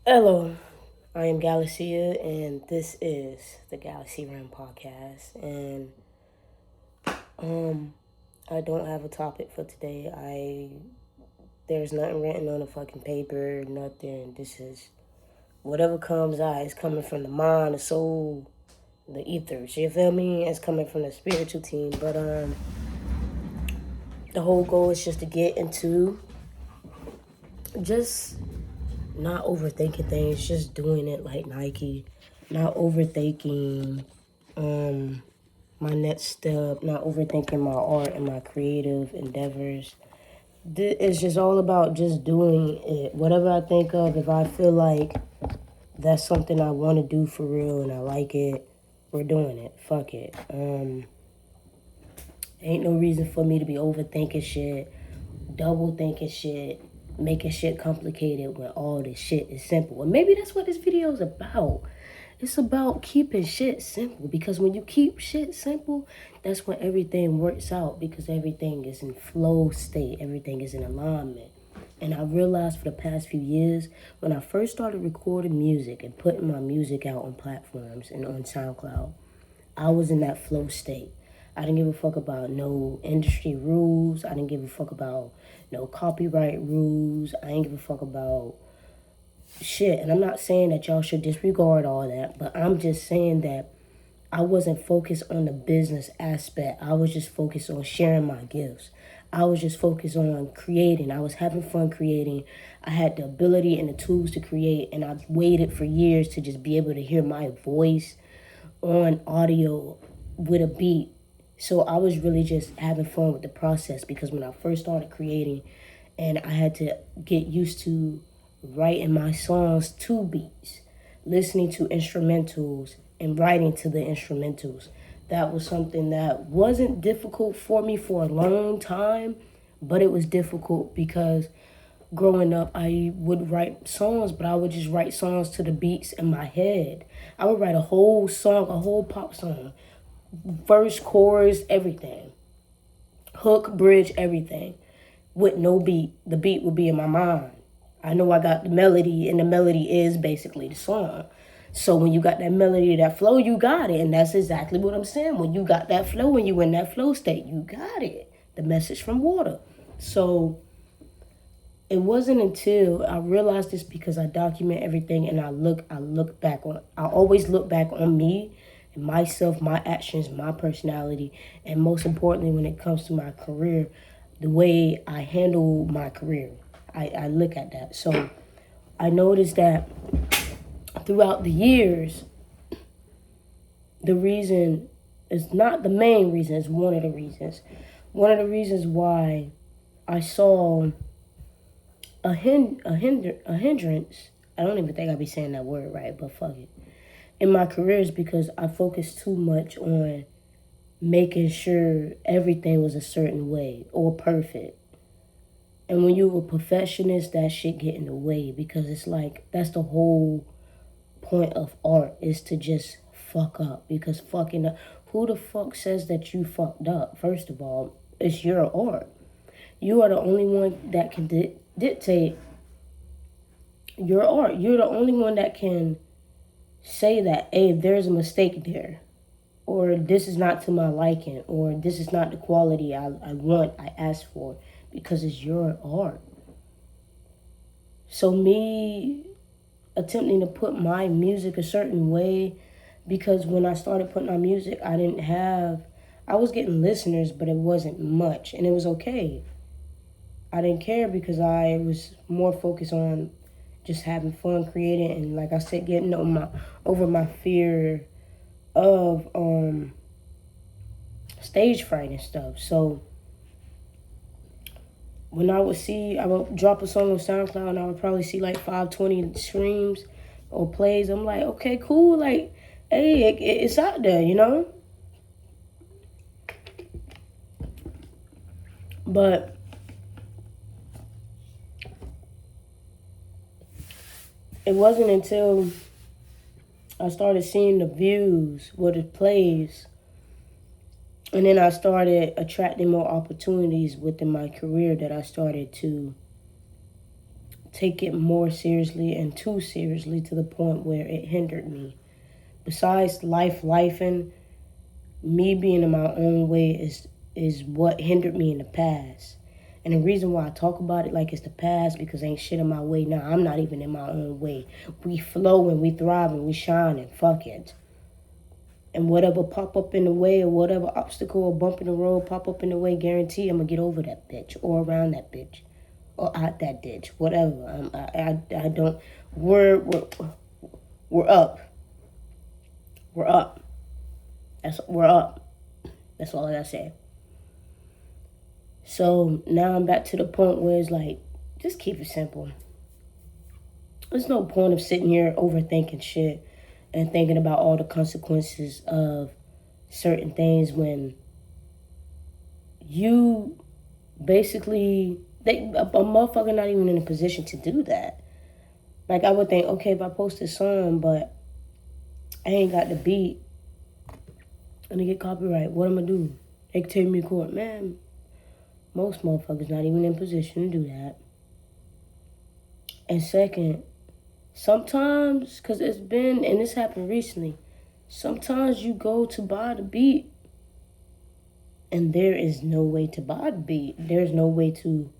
Hello, I am GALAXIYAH, and this is the Galaxy Realm podcast. And um, I don't have a topic for today. There's nothing written on a fucking paper, nothing. This is whatever comes out. It's coming from the mind, the soul, the ethers. You feel me? It's coming from the spiritual team. But the whole goal is just to get into just not overthinking things, just doing it like Nike, not overthinking my next step, not overthinking my art and my creative endeavors. It's just all about just doing it. Whatever I think of, if I feel like that's something I want to do for real and I like it, we're doing it. Fuck it. Ain't no reason for me to be overthinking shit, double thinking shit, making shit complicated when all this shit is simple. And maybe that's what this video is about. It's about keeping shit simple, because when you keep shit simple, that's when everything works out, because everything is in flow state, everything is in alignment. And I realized for the past few years, when I first started recording music and putting my music out on platforms and on SoundCloud, I was in that flow state. I didn't give a fuck about no industry rules. I didn't give a fuck about no copyright rules. I didn't give a fuck about shit. And I'm not saying that y'all should disregard all that, but I'm just saying that I wasn't focused on the business aspect. I was just focused on sharing my gifts. I was just focused on creating. I was having fun creating. I had the ability and the tools to create, and I waited for years to just be able to hear my voice on audio with a beat. So I was really just having fun with the process, because when I first started creating and I had to get used to writing my songs to beats, listening to instrumentals and writing to the instrumentals, that was something that wasn't difficult for me for a long time, but it was difficult because growing up, I would write songs, but I would just write songs to the beats in my head. I would write a whole song, a whole pop song, verse, chorus, everything, hook, bridge, everything, with no beat. The beat would be in my mind. I know I got the melody, and the melody is basically the song. So when you got that melody, that flow, you got it. And that's exactly what I'm saying. When you got that flow, when you in that flow state, you got it. The message from water. So it wasn't until I realized this, because I document everything, and I always look back on me and myself, my actions, my personality, and most importantly, when it comes to my career, the way I handle my career. I look at that. So I noticed that throughout the years, the reason is not the main reason, it's one of the reasons. One of the reasons why I saw a hindrance. I don't even think I'll be saying that word right, but fuck it. In my career is because I focused too much on making sure everything was a certain way or perfect. And when you're a perfectionist, that shit get in the way, because it's like that's the whole point of art, is to just fuck up. Because fucking up, who the fuck says that you fucked up? First of all, it's your art. You are the only one that can dictate your art. You're the only one that can say that, hey, there's a mistake there, or this is not to my liking, or this is not the quality I want, I ask for, because it's your art. So me attempting to put my music a certain way, because when I started putting on music, I was getting listeners, but it wasn't much, and it was okay. I didn't care, because I was more focused on just having fun creating, and like I said, getting over my fear of stage fright and stuff. So when I would drop a song on SoundCloud, and I would probably see like 520 streams or plays. I'm like, okay, cool, like, hey, it's out there, you know. But it wasn't until I started seeing the views, what it plays, and then I started attracting more opportunities within my career, that I started to take it more seriously and too seriously to the point where it hindered me. Besides life and me being in my own way is what hindered me in the past. And the reason why I talk about it like it's the past, because ain't shit in my way now. I'm not even in my own way. We flow and we thrive and we shine and fuck it. And whatever pop up in the way, or whatever obstacle or bump in the road pop up in the way, guarantee I'm gonna get over that bitch or around that bitch or out that ditch, whatever. I don't. We're up. We're up. We're up. That's all I gotta say. So now I'm back to the point where it's like, just keep it simple. There's no point of sitting here overthinking shit and thinking about all the consequences of certain things when you basically, a motherfucker not even in a position to do that. Like, I would think, okay, if I post this song, but I ain't got the beat, I'm gonna get copyright, what I'm gonna do? They can take me to court. Man, most motherfuckers not even in position to do that. And second, sometimes, because it's been, and this happened recently, sometimes you go to buy the beat and there is no way to buy the beat. There's no way to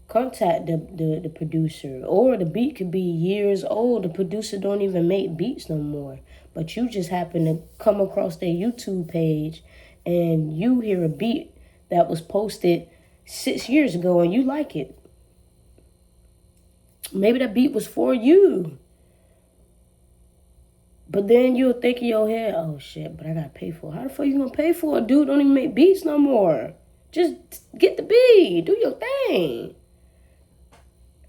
contact the producer. Or the beat could be years old. The producer don't even make beats no more. But you just happen to come across their YouTube page and you hear a beat that was posted 6 years ago and you like it. Maybe that beat was for you. But then you'll think in your head, oh shit, but I gotta pay for it. How the fuck you gonna pay for it? Dude don't even make beats no more. Just get the beat. Do your thing.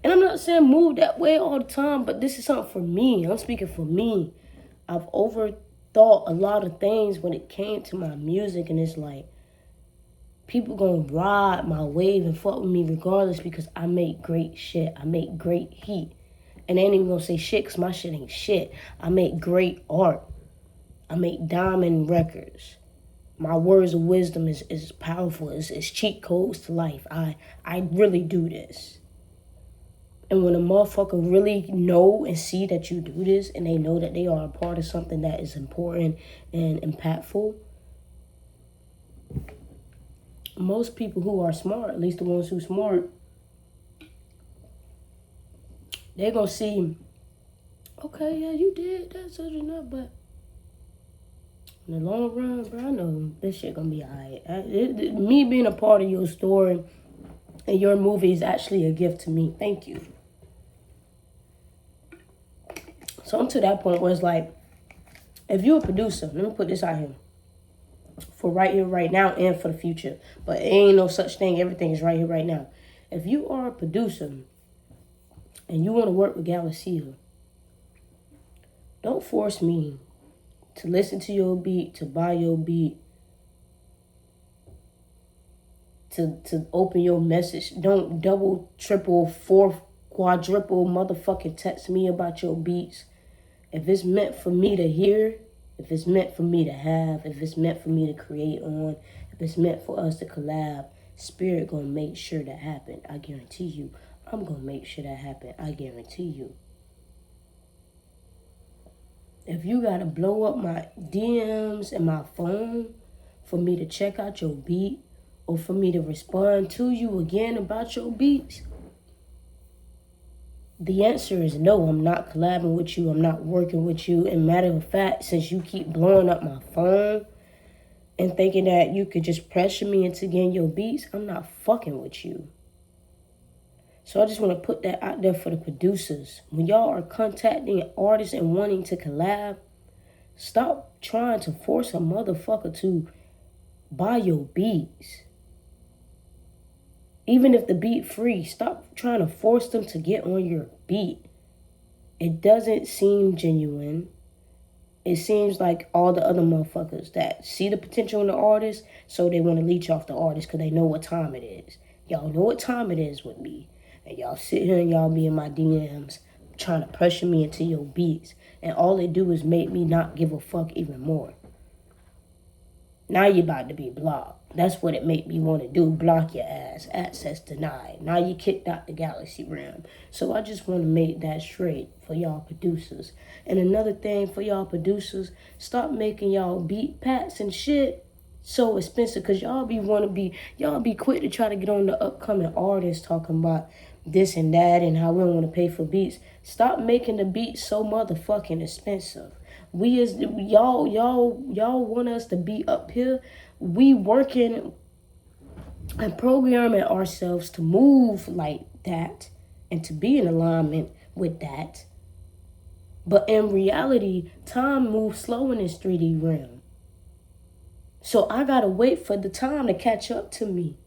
And I'm not saying move that way all the time, but this is something for me. I'm speaking for me. I've overthought a lot of things when it came to my music, and it's like, people gonna ride my wave and fuck with me regardless because I make great shit. I make great heat. And they ain't even gonna say shit because my shit ain't shit. I make great art. I make diamond records. My words of wisdom is powerful. It's cheat codes to life. I really do this. And when a motherfucker really know and see that you do this and they know that they are a part of something that is important and impactful, most people who are smart, at least the ones who smart, they're going to see, okay, yeah, you did that, such and that, but in the long run, bro, I know this shit going to be all right. Me being a part of your story and your movie is actually a gift to me. Thank you. So I'm to that point where it's like, if you're a producer, let me put this out here, for right here, right now, and for the future. But it ain't no such thing. Everything is right here, right now. If you are a producer and you want to work with GALAXIYAH, don't force me to listen to your beat, to buy your beat, to open your message. Don't double, triple, fourth, quadruple motherfucking text me about your beats. If it's meant for me to hear, if it's meant for me to have, if it's meant for me to create on, if it's meant for us to collab, Spirit gonna make sure that happen. I guarantee you. I'm gonna make sure that happen. I guarantee you. If you gotta blow up my DMs and my phone for me to check out your beat or for me to respond to you again about your beats, the answer is no. I'm not collabing with you. I'm not working with you. And matter of fact, since you keep blowing up my phone and thinking that you could just pressure me into getting your beats, I'm not fucking with you. So I just want to put that out there for the producers. When y'all are contacting artists and wanting to collab, stop trying to force a motherfucker to buy your beats. Even if the beat free, stop trying to force them to get on your beat. It doesn't seem genuine. It seems like all the other motherfuckers that see the potential in the artist, so they want to leech off the artist because they know what time it is. Y'all know what time it is with me. And y'all sit here and y'all be in my DMs trying to pressure me into your beats. And all they do is make me not give a fuck even more. Now you about to be blocked. That's what it made me want to do. Block your ass. Access denied. Now you kicked out the Galaxy realm. So I just want to make that straight for y'all producers. And another thing for y'all producers, stop making y'all beat pats and shit so expensive, because y'all be quick to try to get on the upcoming artists talking about this and that and how we don't want to pay for beats. Stop making the beats so motherfucking expensive. We as y'all want us to be up here. We working and programming ourselves to move like that and to be in alignment with that. But in reality, time moves slow in this 3D realm. So I gotta wait for the time to catch up to me.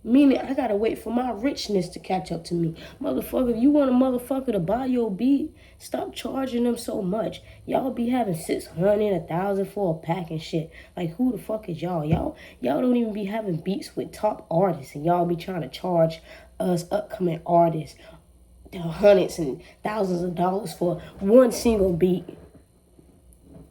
Meaning, I gotta wait for my richness to catch up to me. Motherfucker, if you want a motherfucker to buy your beat, stop charging them so much. Y'all be having 600, 1,000 for a pack and shit. Like, who the fuck is y'all? Y'all don't even be having beats with top artists, and y'all be trying to charge us upcoming artists hundreds and thousands of dollars for one single beat.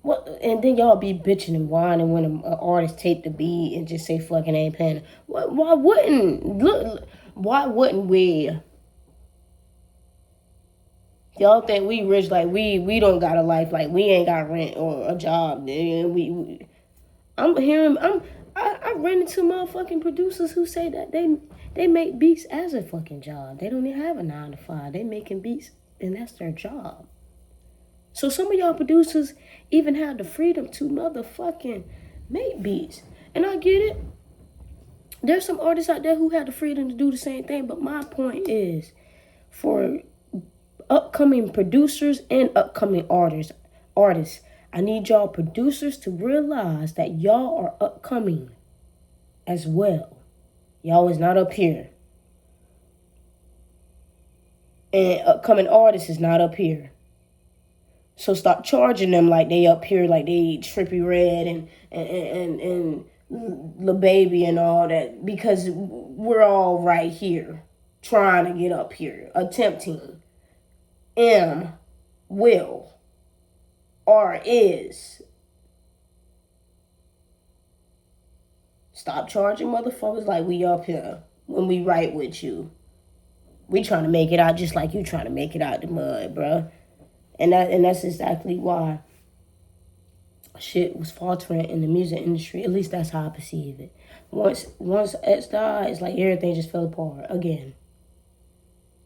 What? And then y'all be bitching and whining when an artist take the beat and just say fucking ain't paying. Why wouldn't look? Why wouldn't we? Y'all think we rich? Like we don't got a life. Like we ain't got rent or a job. I'm hearing. I ran into motherfucking producers who say that they make beats as a fucking job. They don't even have a 9 to 5. They making beats and that's their job. So some of y'all producers even have the freedom to motherfucking make beats. And I get it. There's some artists out there who have the freedom to do the same thing. But my point is, for upcoming producers and upcoming artists, I need y'all producers to realize that y'all are upcoming as well. Y'all is not up here. And upcoming artists is not up here. So stop charging them like they up here, like they Trippie Redd and Lil Baby and all that, because we're all right here trying to get up here, attempting. Will or is. Stop charging motherfuckers like we up here when we right with you. We trying to make it out just like you trying to make it out the mud, bruh. And that's exactly why shit was faltering in the music industry. At least that's how I perceive it. Once X died, it's like everything just fell apart again.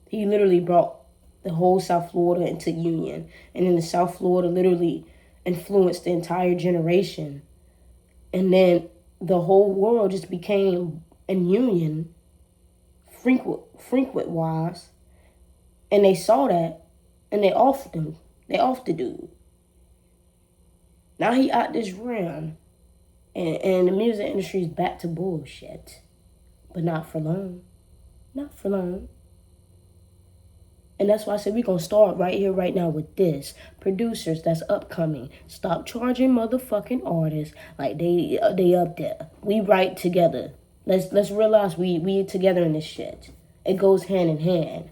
He literally brought the whole South Florida into union. And then the South Florida literally influenced the entire generation. And then the whole world just became in union, frequent wise. And they saw that and they offed him. They off the dude. Now he out this realm. And the music industry is back to bullshit. But not for long. Not for long. And that's why I said we're going to start right here, right now with this. Producers that's upcoming. Stop charging motherfucking artists like they up there. We right together. Let's realize we together in this shit. It goes hand in hand.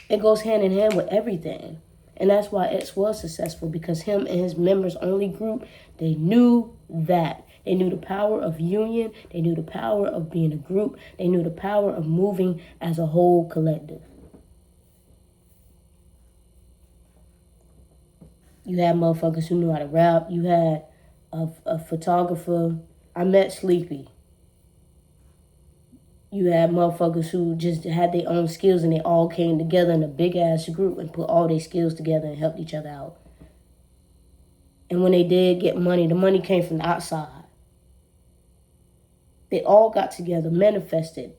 It goes hand in hand with everything. And that's why X was successful, because him and his members only group, they knew that. They knew the power of union. They knew the power of being a group. They knew the power of moving as a whole collective. You had motherfuckers who knew how to rap. You had a photographer. I met Sleepy. You had motherfuckers who just had their own skills and they all came together in a big-ass group and put all their skills together and helped each other out. And when they did get money, the money came from the outside. They all got together, manifested,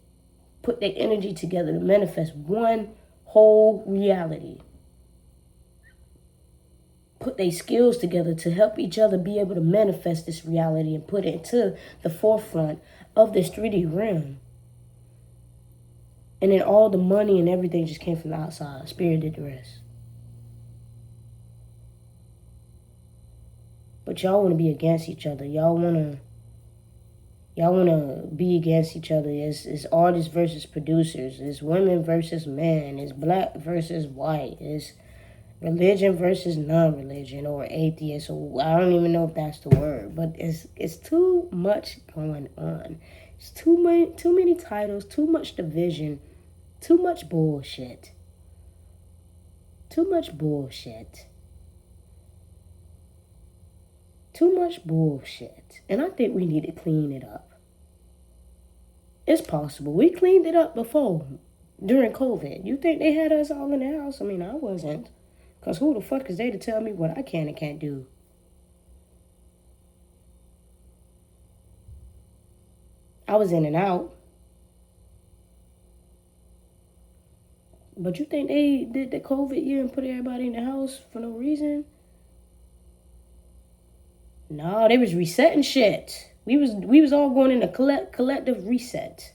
put their energy together to manifest one whole reality. Put their skills together to help each other be able to manifest this reality and put it into the forefront of this 3D realm. And then all the money and everything just came from the outside. Spirit did the rest. But y'all want to be against each other. Y'all want to be against each other. It's artists versus producers. It's women versus men. It's black versus white. It's religion versus non-religion or atheist. Or I don't even know if that's the word. But it's too much going on. It's too many titles, too much division, too much bullshit. Too much bullshit. Too much bullshit. And I think we need to clean it up. It's possible. We cleaned it up before, during COVID. You think they had us all in the house? I mean, I wasn't. Because who the fuck is they to tell me what I can and can't do? I was in and out. But you think they did the COVID year and put everybody in the house for no reason? No, they was resetting shit. We was all going in a collective reset.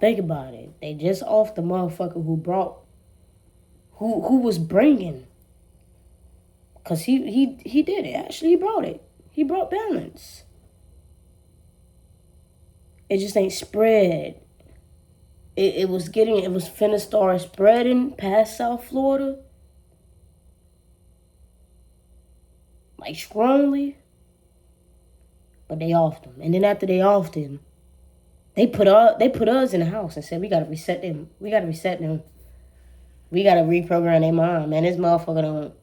Think about it. They just off the motherfucker who was bringing. Cause he did it. Actually, he brought it. He brought balance. It just ain't spread. It was finna start spreading past South Florida. Like strongly. But they offed him. And then after they offed him, they put us in the house and said, we gotta reset them. We gotta reprogram their mind. Man, this motherfucker don't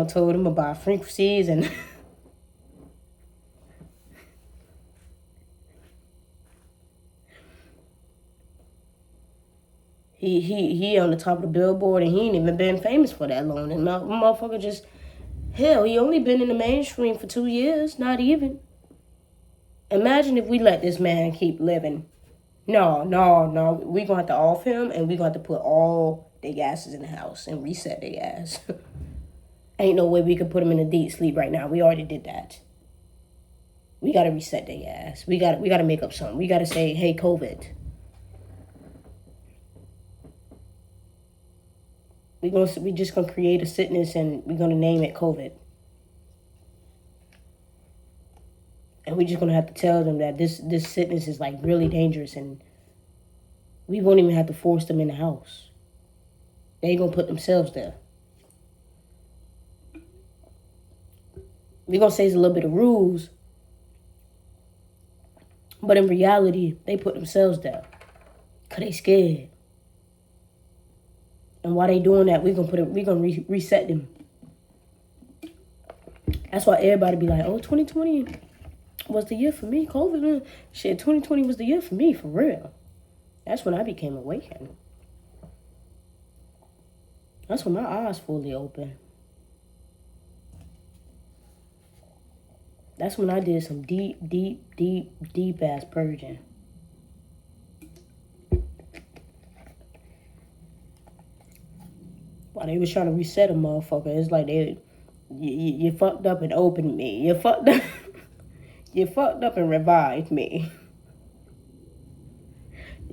told them about frequencies and He on the top of the billboard and he ain't even been famous for that long. And motherfucker just, hell, he only been in the mainstream for 2 years, not even. Imagine if we let this man keep living. No. We gonna have to off him and we gonna have to put all their asses in the house and reset their ass. Ain't no way we could put him in a deep sleep right now. We already did that. We gotta reset their ass. We gotta make up something. We gotta say, hey, COVID. We just gonna create a sickness and we're gonna name it COVID. And we just gonna have to tell them that this sickness is like really dangerous and we won't even have to force them in the house. They ain't gonna put themselves there. We're gonna say it's a little bit of rules, but in reality, they put themselves there. Cause they scared. And while they doing that, we're gonna reset them. That's why everybody be like, oh, 2020 was the year for me. COVID, shit, 2020 was the year for me, for real. That's when I became awakened. That's when my eyes fully opened. That's when I did some deep ass purging. While they was trying to reset a motherfucker, it's like you fucked up and opened me. You fucked up and revived me.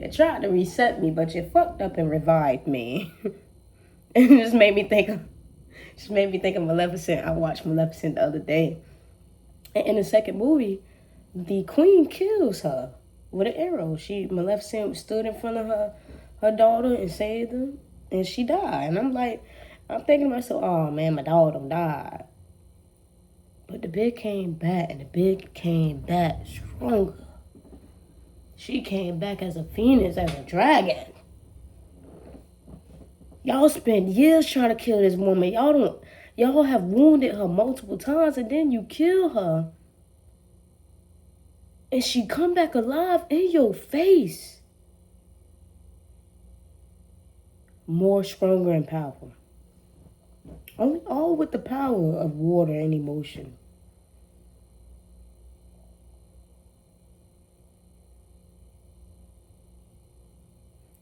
You tried to reset me, but you fucked up and revived me. And it just made me think of Maleficent. I watched Maleficent the other day. And in the second movie, the queen kills her with an arrow. Maleficent stood in front of her daughter and saved her. And she died. And I'm thinking to myself, oh man, my daughter died. But the bitch came back, and the bitch came back stronger. She came back as a phoenix, as a dragon. Y'all spend years trying to kill this woman. Y'all have wounded her multiple times, and then you kill her. And she come back alive in your face. More stronger and powerful. All with the power of water and emotion.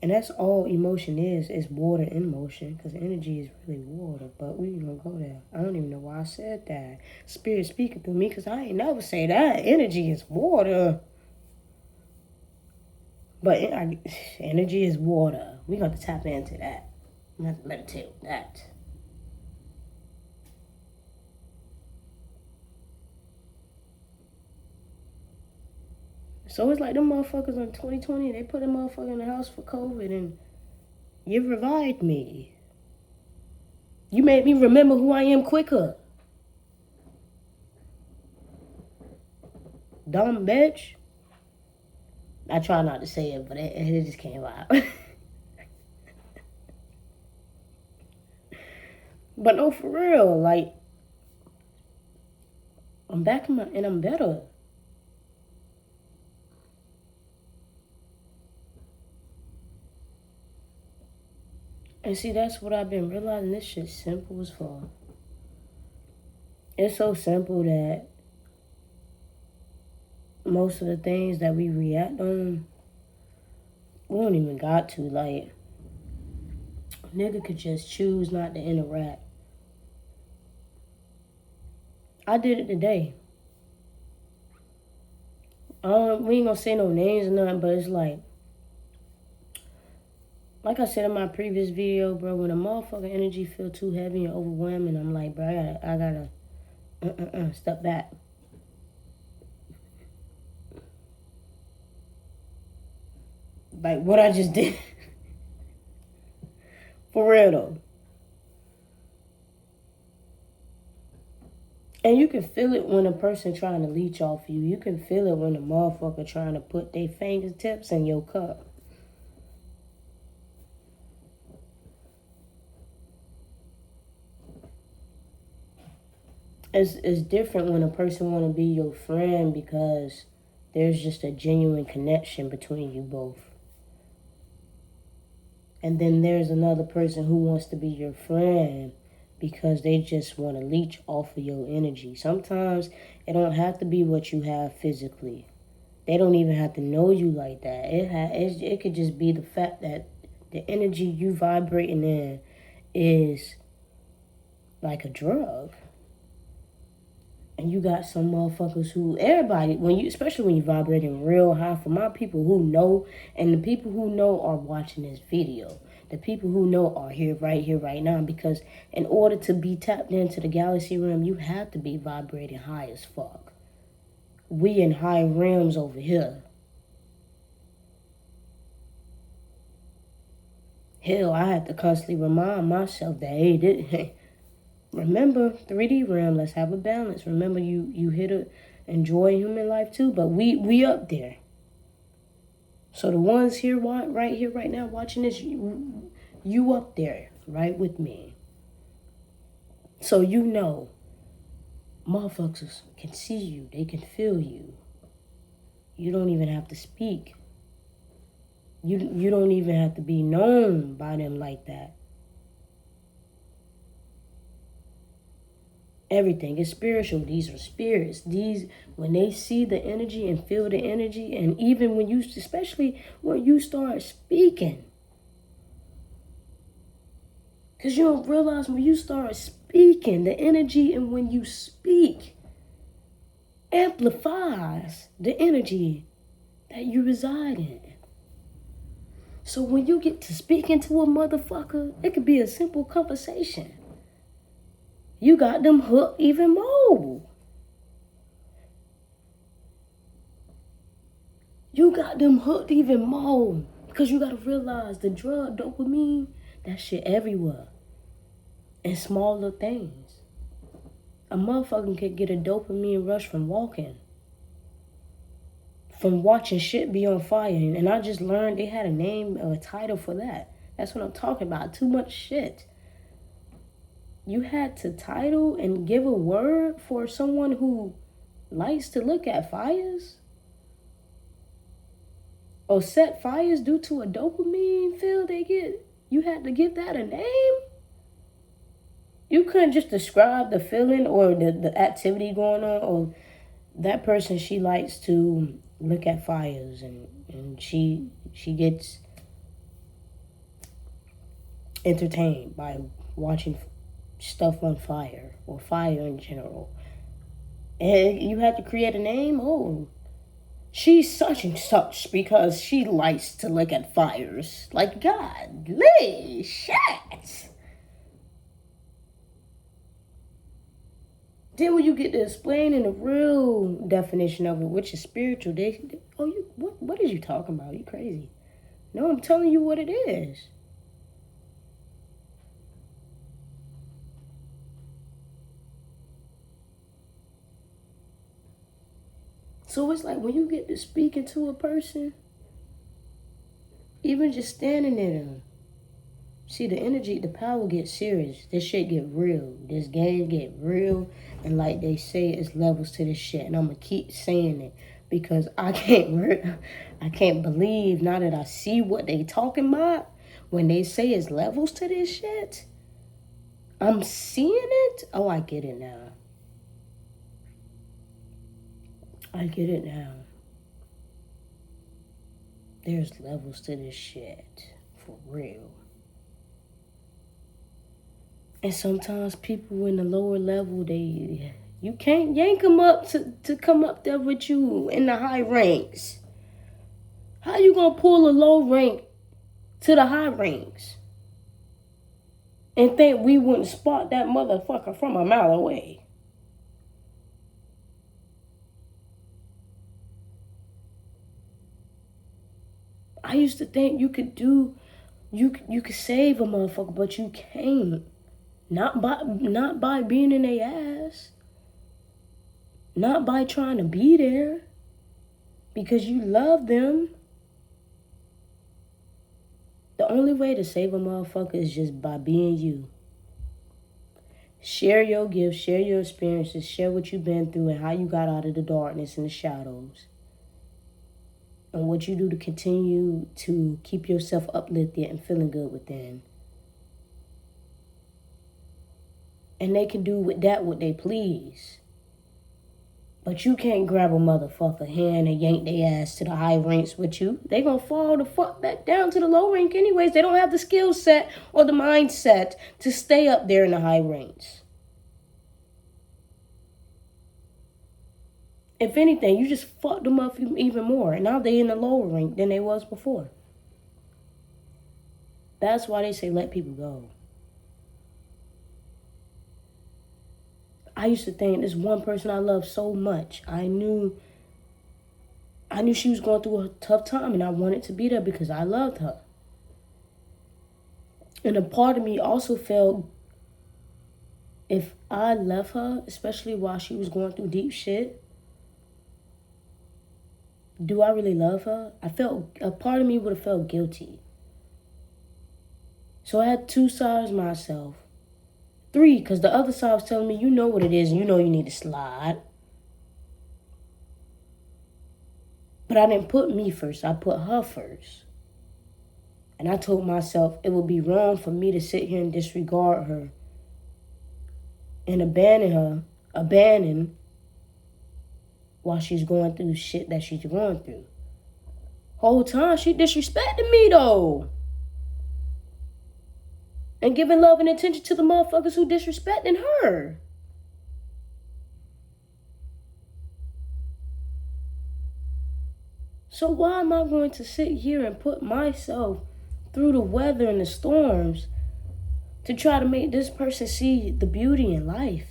And that's all emotion is water in motion. Because energy is really water. But we ain't gonna go there. I don't even know why I said that. Spirit speaking through me because I ain't never say that. Energy is water. But energy is water. We got to tap into that. We have to meditate with that. So it's like them motherfuckers in 2020, they put a motherfucker in the house for COVID and you revived me. You made me remember who I am quicker. dumb bitch. I try not to say it, but it just came out. But no, for real, like, I'm back in and I'm better. And see, that's what I've been realizing. This shit's simple as fuck. It's so simple that most of the things that we react on, we don't even got to. Like, a nigga could just choose not to interact. I did it today. We ain't gonna say no names or nothing, but it's like I said in my previous video, bro, when a motherfucking energy feel too heavy and overwhelming, I'm like, bro, I gotta step back. Like what I just did. For real though. And you can feel it when a person trying to leech off you. You can feel it when a motherfucker trying to put their fingertips in your cup. It's different when a person want to be your friend because there's just a genuine connection between you both. And then there's another person who wants to be your friend because they just want to leech off of your energy. Sometimes it don't have to be what you have physically. They don't even have to know you like that. It could just be the fact that the energy you vibrating in is like a drug. And you got some motherfuckers who, everybody, especially when you vibrating real high, for my people who know, and the people who know are watching this video. The people who know are here, right now, because in order to be tapped into the galaxy realm, you have to be vibrating high as fuck. We in high realms over here. Hell, I have to constantly remind myself that, hey, remember 3D realm, let's have a balance. Remember you hit to enjoy human life too, but we up there. So the ones here right now watching this, you up there right with me. So you know motherfuckers can see you, they can feel you. You don't even have to speak. You don't even have to be known by them like that. Everything is spiritual. These are spirits. These, when they see the energy and feel the energy, and even when you, especially when you start speaking, because you don't realize when you start speaking, the energy, and when you speak amplifies the energy that you reside in. So when you get to speaking to a motherfucker, it could be a simple conversation. You got them hooked even more. You got them hooked even more. Because you got to realize the drug dopamine, that shit everywhere. And smaller things. A motherfucker could get a dopamine rush from walking. From watching shit be on fire. And I just learned they had a name or a title for that. That's what I'm talking about. Too much shit. You had to title and give a word for someone who likes to look at fires? Or set fires due to a dopamine feel they get? You had to give that a name? You couldn't just describe the feeling or the activity going on, or that person, she likes to look at fires and she gets entertained by watching stuff on fire or fire in general. And you had to create a name. Oh, she's such and such because she likes to look at fires. Like, godly shit. Then when you get to explaining the real definition of it, which is spiritual, what is you talking about? You crazy. No, I'm telling you what it is. So it's like when you get to speaking to a person, even just standing there, see the energy, the power gets serious. This shit get real. This game get real. And like they say, it's levels to this shit. And I'm gonna keep saying it because I can't believe now that I see what they talking about. When they say it's levels to this shit, I'm seeing it. Oh, I get it now. I get it now. There's levels to this shit. For real. And sometimes people in the lower level, you can't yank them up to come up there with you in the high ranks. How you gonna pull a low rank to the high ranks and think we wouldn't spot that motherfucker from a mile away? I used to think you could save a motherfucker, but you can't. Not by being in their ass. Not by trying to be there. Because you love them. The only way to save a motherfucker is just by being you. Share your gifts, share your experiences, share what you've been through and how you got out of the darkness and the shadows. And what you do to continue to keep yourself uplifted and feeling good within. And they can do with that what they please. But you can't grab a motherfucker hand and yank their ass to the high ranks with you. They gonna fall the fuck back down to the low rank anyways. They don't have the skill set or the mindset to stay up there in the high ranks. If anything, you just fucked them up even more. And now they in the lower rank than they was before. That's why they say let people go. I used to think this one person I love so much. I knew she was going through a tough time and I wanted to be there because I loved her. And a part of me also felt if I left her, especially while she was going through deep shit, do I really love her? A part of me would have felt guilty. So I had two sides of myself. 3, because the other side was telling me, you know what it is and you know you need to slide. But I didn't put me first. I put her first. And I told myself it would be wrong for me to sit here and disregard her and abandon while she's going through shit that she's going through. Whole time she disrespected me though. And giving love and attention to the motherfuckers who disrespecting her. So why am I going to sit here and put myself through the weather and the storms to try to make this person see the beauty in life?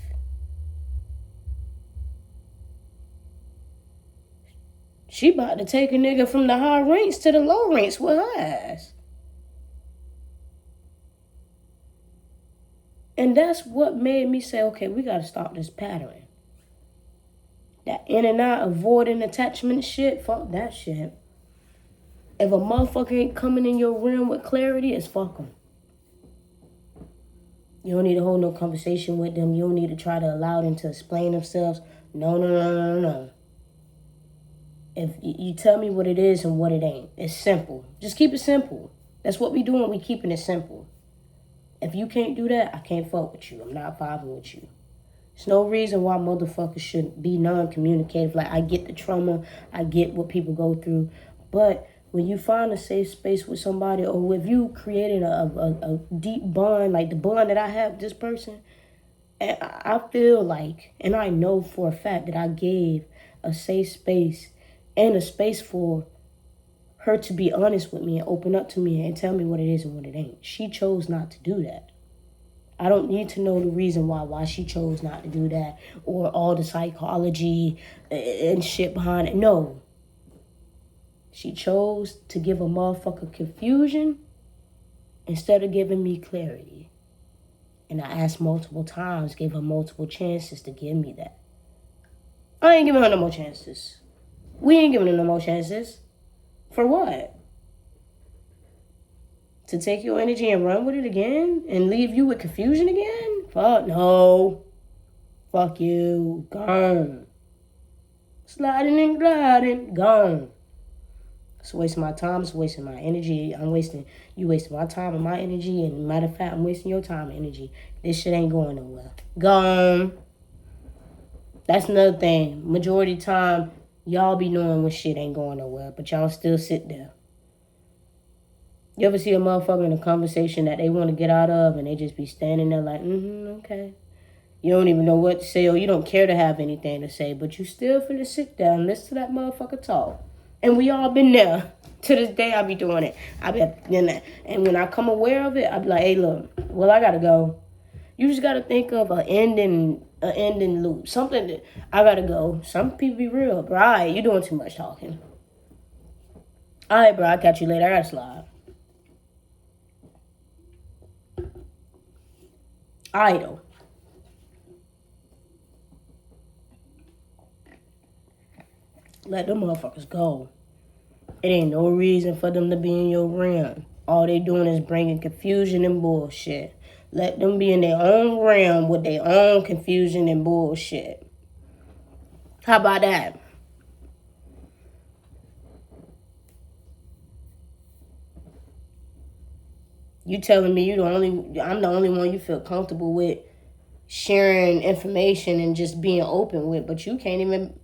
She about to take a nigga from the high ranks to the low ranks with her ass. And that's what made me say, okay, we got to stop this pattern. That in and out, avoiding attachment shit, fuck that shit. If a motherfucker ain't coming in your room with clarity, it's fuck them. You don't need to hold no conversation with them. You don't need to try to allow them to explain themselves. No. If you tell me what it is and what it ain't, it's simple. Just keep it simple. That's what we doing. We keeping it simple. If you can't do that, I can't fuck with you. I'm not vibing with you. There's no reason why motherfuckers should be non-communicative. Like, I get the trauma. I get what people go through. But when you find a safe space with somebody, or if you created a deep bond, like the bond that I have with this person, I feel like, and I know for a fact that I gave a safe space and a space for her to be honest with me and open up to me and tell me what it is and what it ain't. She chose not to do that. I don't need to know the reason why she chose not to do that or all the psychology and shit behind it. No. She chose to give a motherfucker confusion instead of giving me clarity. And I asked multiple times, gave her multiple chances to give me that. I ain't giving her no more chances. We ain't giving them no more chances. For what? To take your energy and run with it again? And leave you with confusion again? Fuck no. Fuck you. Gone. Sliding and gliding. Gone. It's wasting my time. It's wasting my energy. You wasting my time and my energy. And matter of fact, I'm wasting your time and energy. This shit ain't going nowhere. Gone. That's another thing. Majority of the time, y'all be knowing when shit ain't going nowhere. But y'all still sit there. You ever see a motherfucker in a conversation that they want to get out of and they just be standing there like, okay. You don't even know what to say or you don't care to have anything to say, but you still finna sit there and listen to that motherfucker talk. And we all been there. To this day, I be doing it. I be doing that. And when I come aware of it, I be like, hey, look, well, I gotta go. You just gotta think of an ending loop. Something that I gotta go. Some people be real, bro. All right, you doing too much talking. All right, bro, I'll catch you later. I gotta slide. Idle. Let them motherfuckers go. It ain't no reason for them to be in your realm. All they doing is bringing confusion and bullshit. Let them be in their own realm with their own confusion and bullshit. How about that? You telling me I'm the only one you feel comfortable with sharing information and just being open with, but you can't even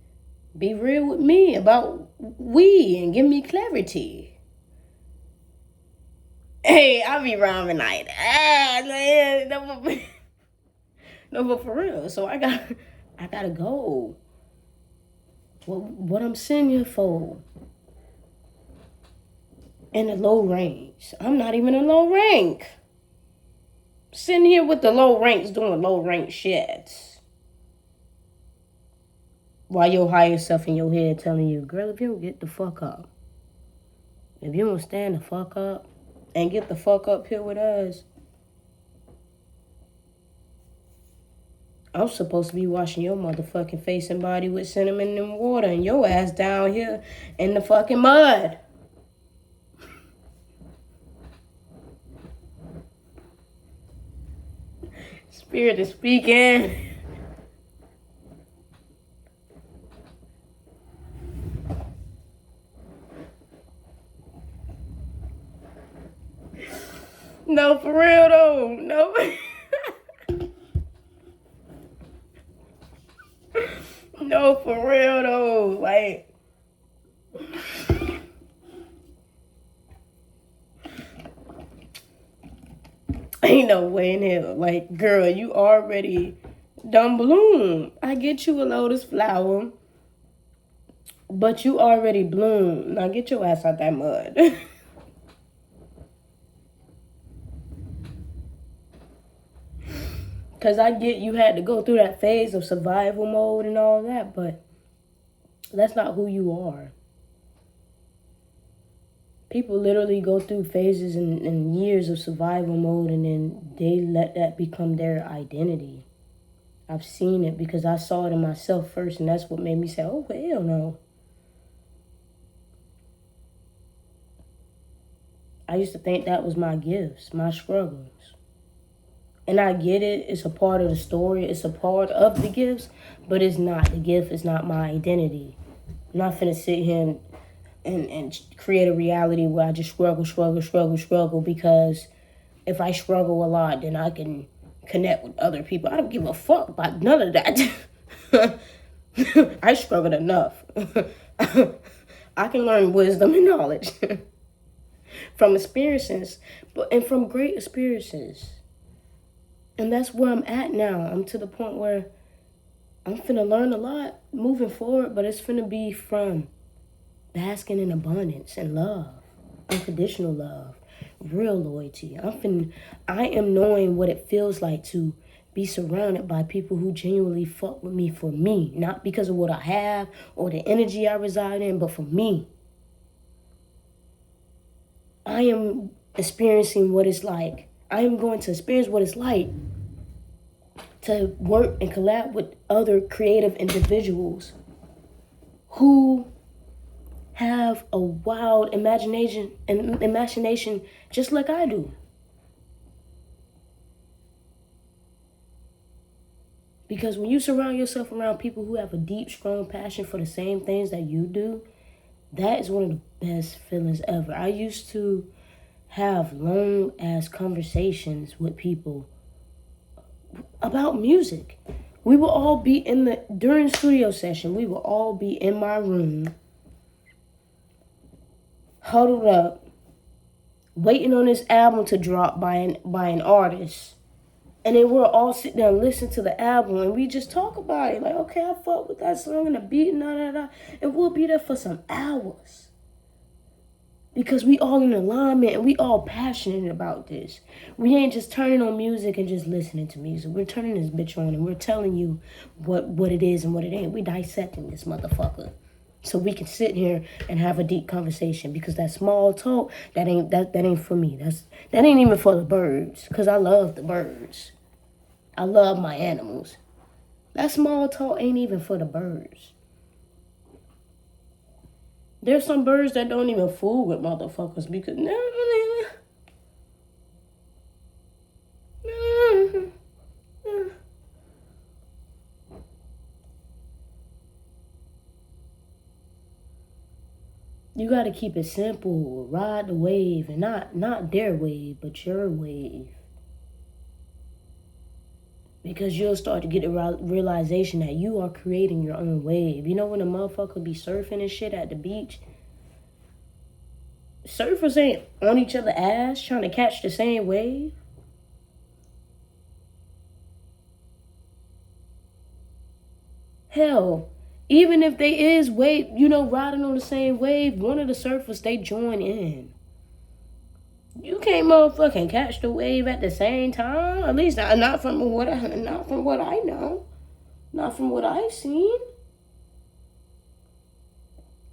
be real with me about we and give me clarity. Hey, I be rhyming like no, but for real. So I gotta go. What I'm sitting here for? In the low range. I'm not even in low rank. Sitting here with the low ranks doing low rank shit. While your higher self in your head telling you, girl, if you don't get the fuck up. If you don't stand the fuck up and get the fuck up here with us, I'm supposed to be washing your motherfucking face and body with cinnamon and water and your ass down here in the fucking mud. Spirit is speaking. No, for real though. No. No, for real though. Like, ain't no way in hell. Like, girl, you already done bloom. I get you a lotus flower, but you already bloom. Now get your ass out that mud. Because I get you had to go through that phase of survival mode and all that, but that's not who you are. People literally go through phases and years of survival mode and then they let that become their identity. I've seen it because I saw it in myself first, and that's what made me say, oh, hell no. I used to think that was my gifts, my struggles. And I get it. It's a part of the story. It's a part of the gifts, but it's not. The gift is not my identity. I'm not finna sit here and create a reality where I just struggle because if I struggle a lot, then I can connect with other people. I don't give a fuck about none of that. I struggled enough. I can learn wisdom and knowledge from experiences, and from great experiences. And that's where I'm at now. I'm to the point where I'm finna learn a lot moving forward, but it's finna be from basking in abundance and love, unconditional love, real loyalty. I am knowing what it feels like to be surrounded by people who genuinely fuck with me for me, not because of what I have or the energy I reside in, but for me. I am experiencing what it's like. I am going to experience what it's like to work and collab with other creative individuals who have a wild imagination just like I do. Because when you surround yourself around people who have a deep, strong passion for the same things that you do, that is one of the best feelings ever. I used to have long ass conversations with people about music. We will all be during studio session, we will all be in my room, huddled up, waiting on this album to drop by an artist. And then we'll all sit down and listen to the album and we just talk about it. Like, okay, I fuck with that song and the beat and and we'll be there for some hours. Because we all in alignment and we all passionate about this. We ain't just turning on music and just listening to music. We're turning this bitch on and we're telling you what it is and what it ain't. We dissecting this motherfucker. So we can sit here and have a deep conversation. Because that small talk, that ain't for me. That ain't even for the birds. Because I love the birds. I love my animals. That small talk ain't even for the birds. There's some birds that don't even fool with motherfuckers because you gotta keep it simple. Ride the wave, and not their wave, but your wave. Because you'll start to get a realization that you are creating your own wave. You know when a motherfucker be surfing and shit at the beach? Surfers ain't on each other's ass trying to catch the same wave. Hell, even if they is riding on the same wave, one of the surfers, they join in. You can't motherfucking catch the wave at the same time. At least not from what I know. Not from what I've seen.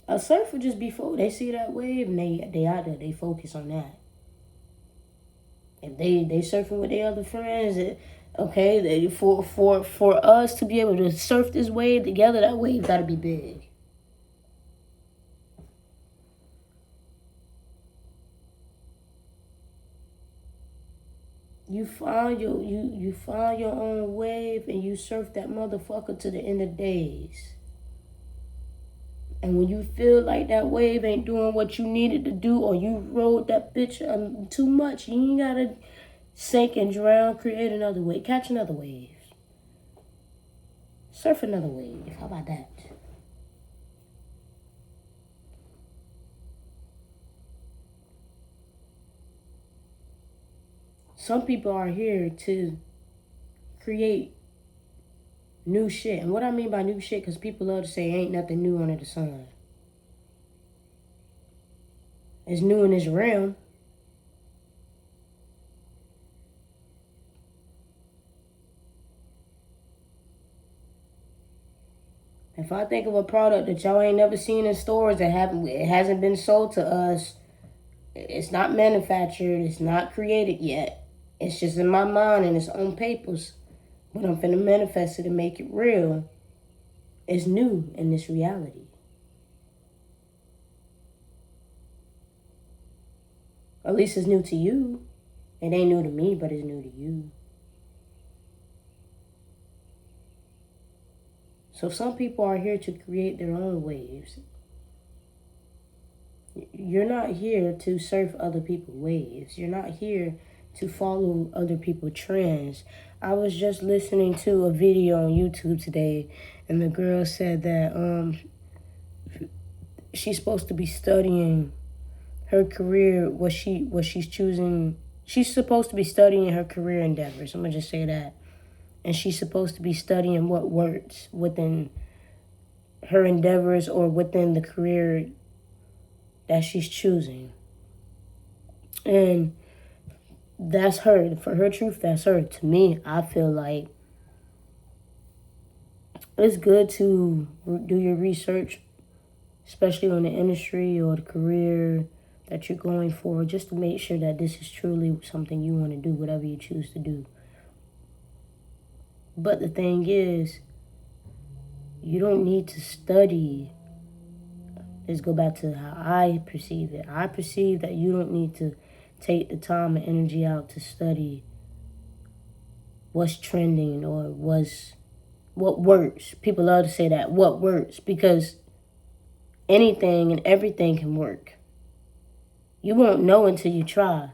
A surfer just before they see that wave and they out there, they focus on that. If they surfing with their other friends, for us to be able to surf this wave together, that wave gotta be big. You find your own wave and you surf that motherfucker to the end of days. And when you feel like that wave ain't doing what you needed to do, or you rode that bitch too much, you ain't gotta sink and drown. Create another wave. Catch another wave. Surf another wave. How about that? Some people are here to create new shit. And what I mean by new shit, because people love to say ain't nothing new under the sun. It's new in this realm. If I think of a product that y'all ain't never seen in stores it hasn't been sold to us, it's not manufactured, it's not created yet. It's just in my mind and it's on papers. But I'm finna manifest it and make it real. It's new in this reality. At least it's new to you. It ain't new to me, but it's new to you. So some people are here to create their own waves. You're not here to surf other people's waves. You're not here to follow other people's trends. I was just listening to a video on YouTube today, and the girl said that she's supposed to be studying her career, what she's choosing. She's supposed to be studying her career endeavors. I'm gonna just say that. And she's supposed to be studying what works within her endeavors or within the career that she's choosing. And that's her. For her truth, that's her. To me, I feel like it's good to do your research, especially on the industry or the career that you're going for, just to make sure that this is truly something you want to do, whatever you choose to do. But the thing is, you don't need to study Let's go back to how I perceive it. I perceive that you don't need to take the time and energy out to study what's trending or what works. People love to say that, what works, because anything and everything can work. You won't know until you try.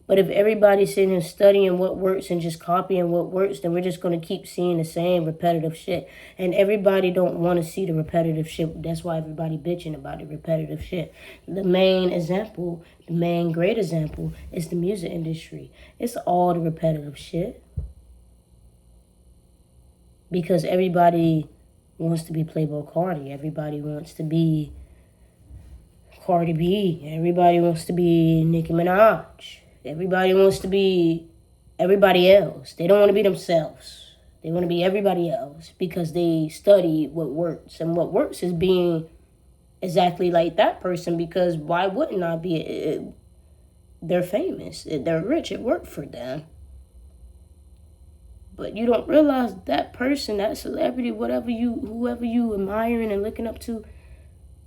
But if everybody's sitting and studying what works and just copying what works, then we're just going to keep seeing the same repetitive shit. And everybody don't want to see the repetitive shit. That's why everybody bitching about the repetitive shit. The main example, the main great example is the music industry. It's all the repetitive shit. Because everybody wants to be Playboy Cardi. Everybody wants to be Cardi B. Everybody wants to be Nicki Minaj. Everybody wants to be everybody else. They don't want to be themselves. They want to be everybody else because they study what works. And what works is being exactly like that person, because why wouldn't I be? They're famous. They're rich. It worked for them. But you don't realize that person, that celebrity, whoever you admiring and looking up to,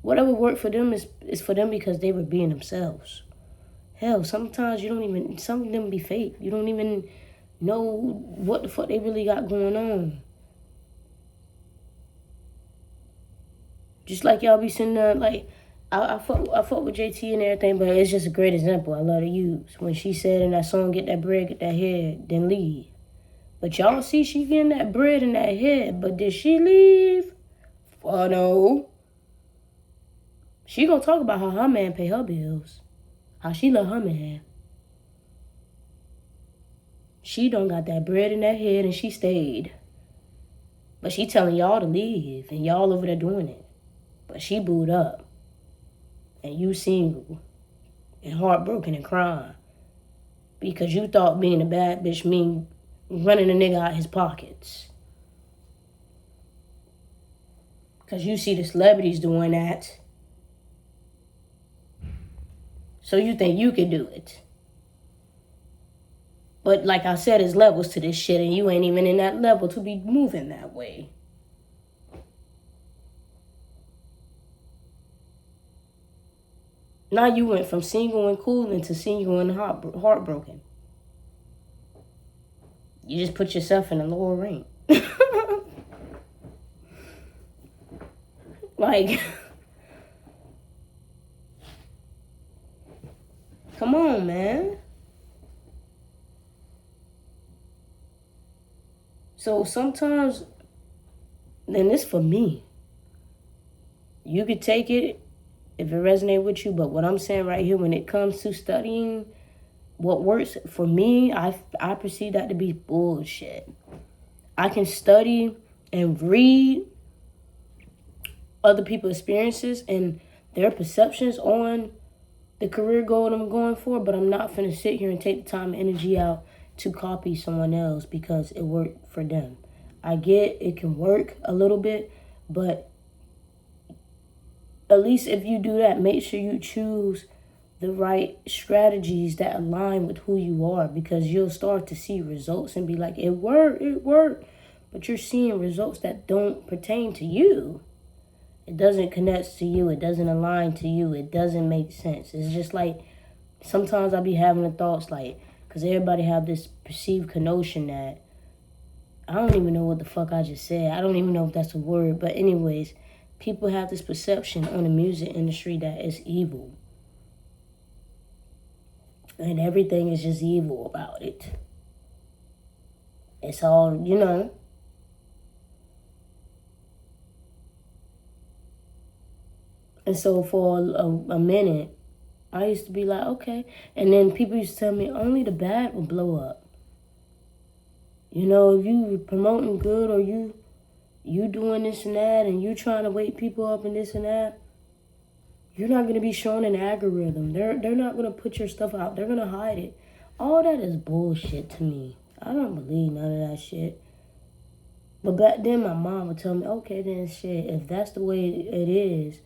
whatever worked for them is for them because they were being themselves. Hell, sometimes some of them be fake. You don't even know what the fuck they really got going on. Just like y'all be sitting there, like, I fuck with JT and everything, but it's just a great example I love to use. When she said in that song, get that bread, get that head, then leave. But y'all see she getting that bread and that head, but did she leave? Oh, no. She gonna talk about how her man pay her bills. How she love her man. She done got that bread in that head and she stayed. But she telling y'all to leave and y'all over there doing it. But she booed up. And you single. And heartbroken and crying. Because you thought being a bad bitch mean running a nigga out his pockets. Because you see the celebrities doing that. So you think you can do it. But like I said, there's levels to this shit, and you ain't even in that level to be moving that way. Now you went from single and cool into single and heartbroken. You just put yourself in a lower rank. Like, come on, man. So sometimes, and this for me, you could take it if it resonates with you, but what I'm saying right here, when it comes to studying what works for me, I perceive that to be bullshit. I can study and read other people's experiences and their perceptions on the career goal that I'm going for, but I'm not finna sit here and take the time and energy out to copy someone else because it worked for them. I get it can work a little bit, but at least if you do that, make sure you choose the right strategies that align with who you are, because you'll start to see results and be like, it worked. But you're seeing results that don't pertain to you. It doesn't connect to you. It doesn't align to you. It doesn't make sense. It's just like, sometimes I be having the thoughts like, because everybody have this perceived notion that, I don't even know what the fuck I just said. I don't even know if that's a word. But anyways, people have this perception on the music industry that it's evil. And everything is just evil about it. It's all, you know. And so for a minute, I used to be like, okay. And then people used to tell me, only the bad will blow up. You know, if you promoting good or you doing this and that and you trying to wake people up and this and that, you're not going to be shown an algorithm. They're not going to put your stuff out. They're going to hide it. All that is bullshit to me. I don't believe none of that shit. But back then, my mom would tell me, okay, then shit, if that's the way it is,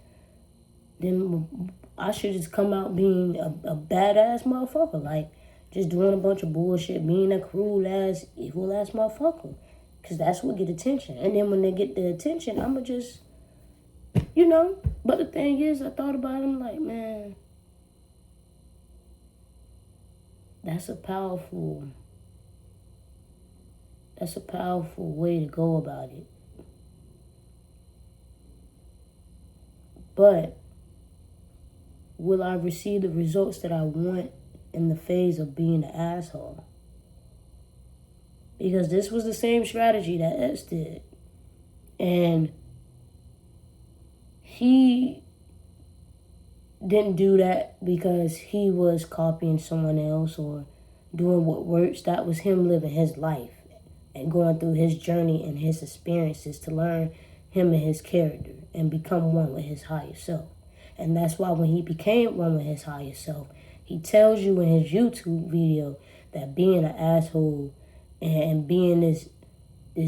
then I should just come out being a badass motherfucker. Like, just doing a bunch of bullshit, being a cruel-ass, evil-ass motherfucker. Because that's what get attention. And then when they get the attention, I'ma just, You know? But the thing is, I thought about it, I'm like, man, that's a powerful way to go about it. But will I receive the results that I want in the phase of being an asshole? Because this was the same strategy that X did. And he didn't do that because he was copying someone else or doing what works. That was him living his life and going through his journey and his experiences to learn him and his character and become one with his higher self. And that's why when he became one with his higher self, he tells you in his YouTube video that being an asshole and being this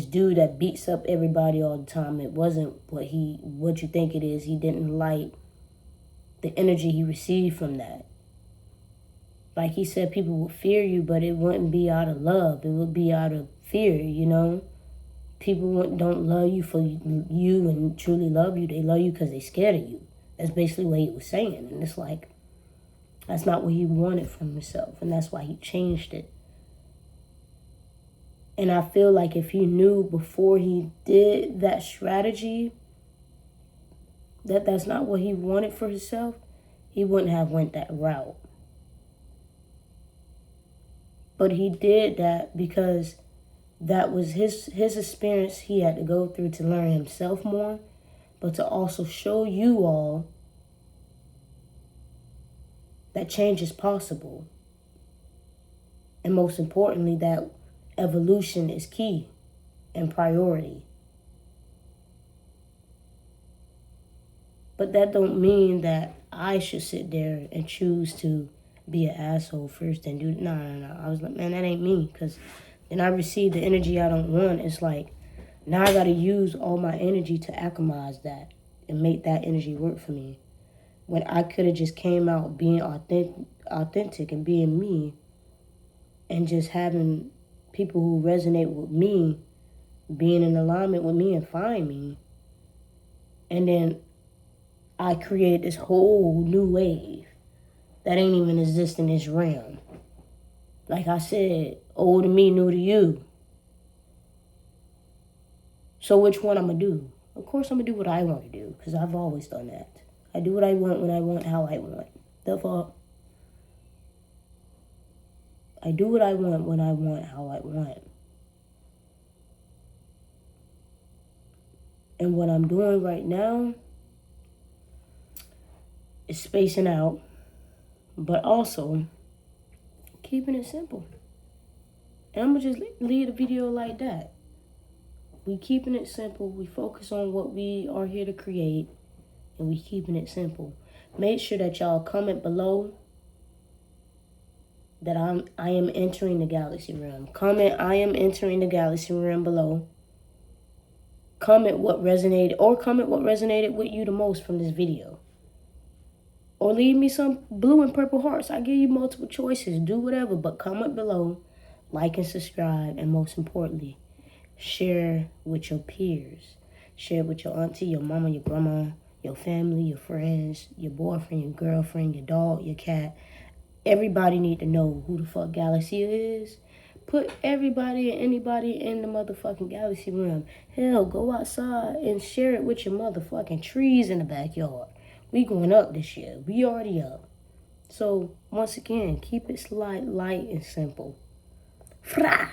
dude that beats up everybody all the time, it wasn't what you think it is. He didn't like the energy he received from that. Like he said, people would fear you, but it wouldn't be out of love. It would be out of fear, you know? People don't love you for you and truly love you. They love you because they're scared of you. That's basically what he was saying. And it's like, that's not what he wanted from himself. And that's why he changed it. And I feel like if he knew before he did that strategy that that's not what he wanted for himself, he wouldn't have went that route. But he did that because that was his experience he had to go through to learn himself more, but to also show you all that change is possible. And most importantly, that evolution is key and priority. But that don't mean that I should sit there and choose to be an asshole first and do... No. I was like, man, that ain't me. Because then I receive the energy I don't want. It's like, now I got to use all my energy to alchemize that and make that energy work for me. When I could have just came out being authentic and being me and just having people who resonate with me being in alignment with me and find me. And then I create this whole new wave that ain't even exist in this realm. Like I said, old to me, new to you. So which one I'm going to do? Of course I'm going to do what I want to do, because I've always done that. I do what I want, when I want, how I want. Therefore, I do what I want, when I want, how I want. And what I'm doing right now is spacing out, but also keeping it simple. And I'm going to just leave the video like that. We keeping it simple. We focus on what we are here to create, and we keeping it simple. Make sure that y'all comment below that I am entering the galaxy realm. Comment, I am entering the galaxy realm below. Comment what resonated with you the most from this video. Or leave me some blue and purple hearts. I give you multiple choices. Do whatever, but comment below, like and subscribe, and most importantly, share with your peers. Share with your auntie, your mama, your grandma, your family, your friends, your boyfriend, your girlfriend, your dog, your cat. Everybody need to know who the fuck Galaxia is. Put everybody and anybody in the motherfucking galaxy realm. Hell, go outside and share it with your motherfucking trees in the backyard. We going up this year. We already up. So, once again, keep it light and simple. Fra!